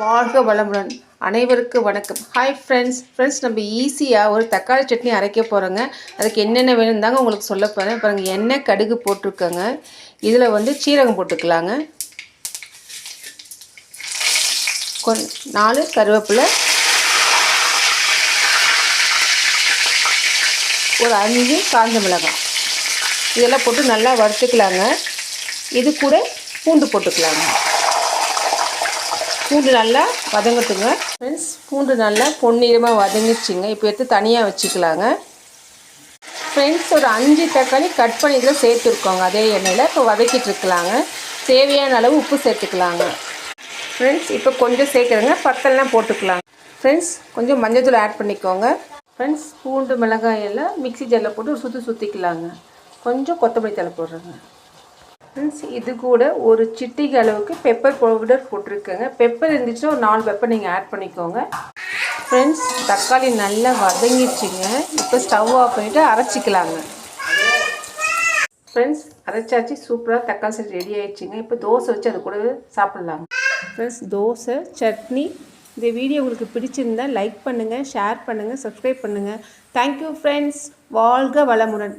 வாழ்க வளமுடன். அனைவருக்கும் வணக்கம். ஹாய் ஃப்ரெண்ட்ஸ் நம்ம ஈஸியாக ஒரு தக்காளி சட்னி அரைக்க போகிறோங்க. அதுக்கு என்னென்ன வேணும் தாங்க உங்களுக்கு சொல்ல போகிறேன். பாருங்கள், எண்ணெய் கடுகு போட்டிருக்கோங்க. இதில் வந்து சீரகம் போட்டுக்கலாங்க. 4 கருவேப்பிலை, ஒரு 5 காஞ்ச மிளகாய், இதெல்லாம் போட்டு நல்லா வறுத்துக்கலாங்க. இது கூட பூண்டு போட்டுக்கலாங்க. பூண்டு நல்லா வதங்கட்டுங்க ஃப்ரெண்ட்ஸ். பூண்டு நல்லா பொன்னிறமாக வதங்கிச்சிங்க. இப்போ எடுத்து தனியாக வச்சுக்கலாங்க ஃப்ரெண்ட்ஸ். ஒரு 5 தக்காளி கட் பண்ணி இதில் சேர்த்துருக்கோங்க. அதே எண்ணெயில் இப்போ வதக்கிட்டு இருக்கலாங்க. தேவையான அளவு உப்பு சேர்த்துக்கலாங்க ஃப்ரெண்ட்ஸ். இப்போ கொஞ்சம் சேர்க்குறேங்க, பத்தெல்லாம் போட்டுக்கலாம் ஃப்ரெண்ட்ஸ். கொஞ்சம் மஞ்சள் ஆட் பண்ணிக்கோங்க ஃப்ரெண்ட்ஸ். பூண்டு மிளகாய் எல்லாம் மிக்ஸி ஜாரில் போட்டு ஒரு சுற்றிக்கலாங்க. கொஞ்சம் கொத்தமல்லி தழை போடுறேங்க ஃப்ரெண்ட்ஸ். இது கூட ஒரு சிட்டிகை அளவுக்கு பெப்பர் பவுடர் போட்டிருக்கேங்க. பெப்பர் இருந்துச்சுன்னா ஒரு 4 பெப்பர் நீங்கள் ஆட் பண்ணிக்கோங்க ஃப்ரெண்ட்ஸ். தக்காளி நல்லா வதங்கிடுச்சிங்க. இப்போ ஸ்டவ் ஆஃப் பண்ணிவிட்டு அரைச்சிக்கலாங்க ஃப்ரெண்ட்ஸ். அரைச்சாச்சு, சூப்பராக தக்காளி சட்னி ரெடி ஆகிடுச்சிங்க. இப்போ தோசை வச்சு அது கூடவே சாப்பிட்லாங்க ஃப்ரெண்ட்ஸ். தோசை சட்னி. இந்த வீடியோ உங்களுக்கு பிடிச்சிருந்தால் லைக் பண்ணுங்கள், ஷேர் பண்ணுங்கள், சப்ஸ்கிரைப் பண்ணுங்கள். Thank you friends. வாழ்க வளமுடன்.